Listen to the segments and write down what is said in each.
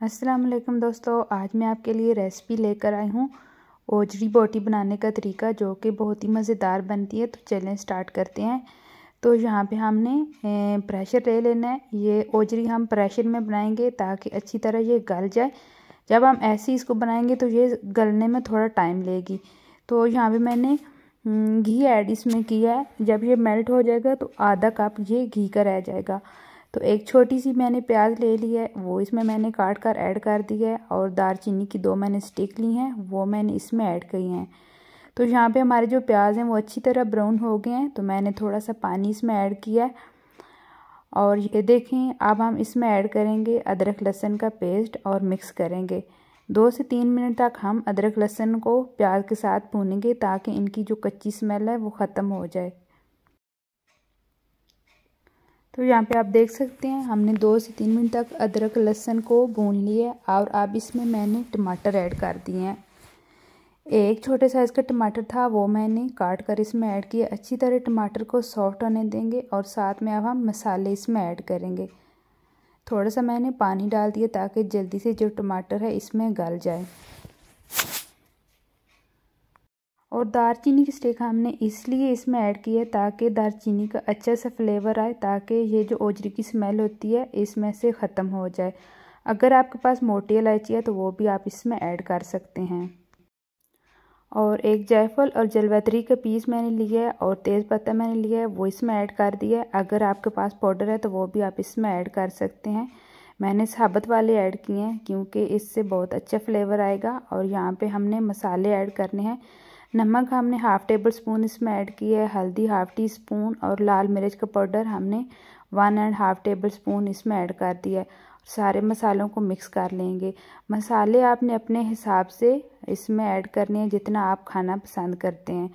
अस्सलाम वालेकुम दोस्तों, आज मैं आपके लिए रेसिपी लेकर आई हूँ ओजरी बोटी बनाने का तरीका, जो कि बहुत ही मज़ेदार बनती है। तो चलें स्टार्ट करते हैं। तो यहाँ पे हमने प्रेशर ले लेना है। ये ओजरी हम प्रेशर में बनाएंगे ताकि अच्छी तरह ये गल जाए। जब हम ऐसे ही इसको बनाएंगे तो ये गलने में थोड़ा टाइम लेगी। तो यहाँ पे मैंने घी ऐड इसमें किया है। जब ये मेल्ट हो जाएगा तो आधा कप ये घी का रह जाएगा। तो एक छोटी सी मैंने प्याज ले ली है, वो इसमें मैंने काट कर ऐड कर दी है। और दालचीनी की 2 मैंने स्टिक ली हैं, वो मैंने इसमें ऐड की हैं। तो यहाँ पे हमारे जो प्याज हैं वो अच्छी तरह ब्राउन हो गए हैं। तो मैंने थोड़ा सा पानी इसमें ऐड किया है। और ये देखें, अब हम इसमें ऐड करेंगे अदरक लहसुन का पेस्ट और मिक्स करेंगे। 2 से 3 मिनट तक हम अदरक लहसुन को प्याज के साथ भूनेंगे ताकि इनकी जो कच्ची स्मेल है वो ख़त्म हो जाए। तो यहाँ पे आप देख सकते हैं हमने 2 से 3 मिनट तक अदरक लहसुन को भून लिया। और अब इसमें मैंने टमाटर ऐड कर दिए हैं। एक छोटे साइज़ का टमाटर था, वो मैंने काट कर इसमें ऐड किया। अच्छी तरह टमाटर को सॉफ्ट होने देंगे और साथ में अब हम मसाले इसमें ऐड करेंगे। थोड़ा सा मैंने पानी डाल दिया ताकि जल्दी से जो टमाटर है इसमें गल जाए। और दालचीनी की स्टिक हमने इसलिए इसमें ऐड की है ताकि दालचीनी का अच्छा सा फ्लेवर आए, ताकि ये जो ओजरी की स्मेल होती है इसमें से ख़त्म हो जाए। अगर आपके पास मोटी इलायची है तो वो भी आप इसमें ऐड कर सकते हैं। और एक जायफल और जलवतरी का पीस मैंने लिया है और तेज़पत्ता मैंने लिया है, वो इसमें ऐड कर दिया है। अगर आपके पास पाउडर है तो वो भी आप इसमें ऐड कर सकते हैं। मैंने साबुत वाले ऐड किए हैं क्योंकि इससे बहुत अच्छा फ्लेवर आएगा। और यहाँ पे हमने मसाले ऐड करने हैं। नमक हमने हाफ़ टेबल स्पून इसमें ऐड किया है, हल्दी हाफ़ टी स्पून और लाल मिर्च का पाउडर हमने 1.5 टेबल स्पून इसमें ऐड कर दिया है। सारे मसालों को मिक्स कर लेंगे। मसाले आपने अपने हिसाब से इसमें ऐड करने हैं जितना आप खाना पसंद करते हैं।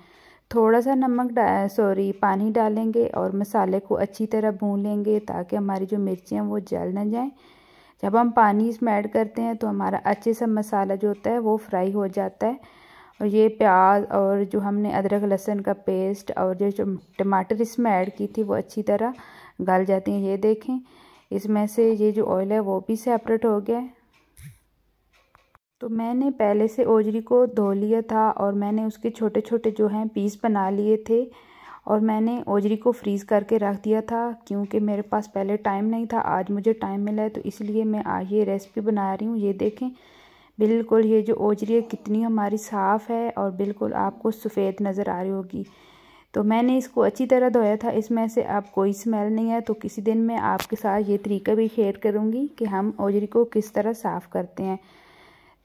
थोड़ा सा पानी डालेंगे और मसाले को अच्छी तरह भून लेंगे ताकि हमारी जो मिर्चें हैं वो जल ना जाएं। जब हम पानी इसमें ऐड करते हैं तो हमारा अच्छे से मसाला जो होता है वो फ्राई हो जाता है। और ये प्याज और जो हमने अदरक लहसुन का पेस्ट और जो टमाटर इसमें ऐड की थी वो अच्छी तरह गल जाती हैं। ये देखें, इसमें से ये जो ऑयल है वो भी सेपरेट हो गया है। तो मैंने पहले से ओजरी को धो लिया था और मैंने उसके छोटे छोटे जो हैं पीस बना लिए थे। और मैंने ओजरी को फ्रीज़ करके रख दिया था क्योंकि मेरे पास पहले टाइम नहीं था। आज मुझे टाइम मिला है तो इसलिए मैं आज ये रेसिपी बना रही हूँ। ये देखें, बिल्कुल ये जो ओजरी है कितनी हमारी साफ़ है और बिल्कुल आपको सफ़ेद नज़र आ रही होगी। तो मैंने इसको अच्छी तरह धोया था, इसमें से अब कोई स्मेल नहीं है। तो किसी दिन मैं आपके साथ ये तरीका भी शेयर करूँगी कि हम ओजरी को किस तरह साफ़ करते हैं।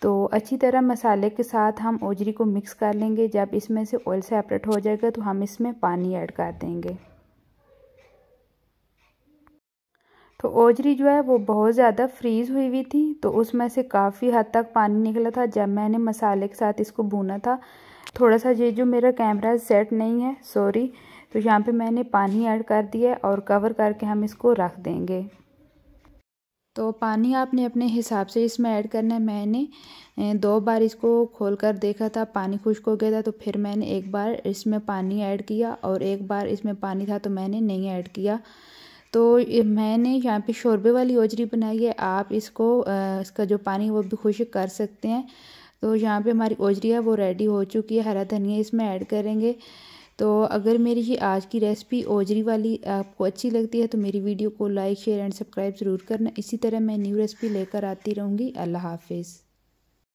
तो अच्छी तरह मसाले के साथ हम ओजरी को मिक्स कर लेंगे। जब इसमें से ऑयल सेपरेट हो जाएगा तो हम इसमें पानी ऐड कर देंगे। तो ओजरी जो है वो बहुत ज़्यादा फ्रीज़ हुई थी, तो उसमें से काफ़ी हद तक पानी निकला था जब मैंने मसाले के साथ इसको भूना था। थोड़ा सा ये जो मेरा कैमरा सेट नहीं है, सॉरी। तो यहाँ पे मैंने पानी ऐड कर दिया है और कवर करके हम इसको रख देंगे। तो पानी आपने अपने हिसाब से इसमें ऐड करना है। मैंने 2 बार इसको खोल कर देखा था, पानी खुश्क हो गया था। तो फिर मैंने एक बार इसमें पानी ऐड किया और एक बार इसमें पानी था तो मैंने नहीं ऐड किया। तो मैंने यहाँ पे शोरबे वाली ओजरी बनाई है। आप इसको इसका जो पानी वो भी खुश्क कर सकते हैं। तो यहाँ पे हमारी ओजरी है वो रेडी हो चुकी है। हरा धनिया इसमें ऐड करेंगे। तो अगर मेरी ये आज की रेसिपी ओजरी वाली आपको अच्छी लगती है तो मेरी वीडियो को लाइक शेयर एंड सब्सक्राइब ज़रूर करना। इसी तरह मैं न्यू रेसिपी लेकर आती रहूँगी। अल्लाह हाफिज़।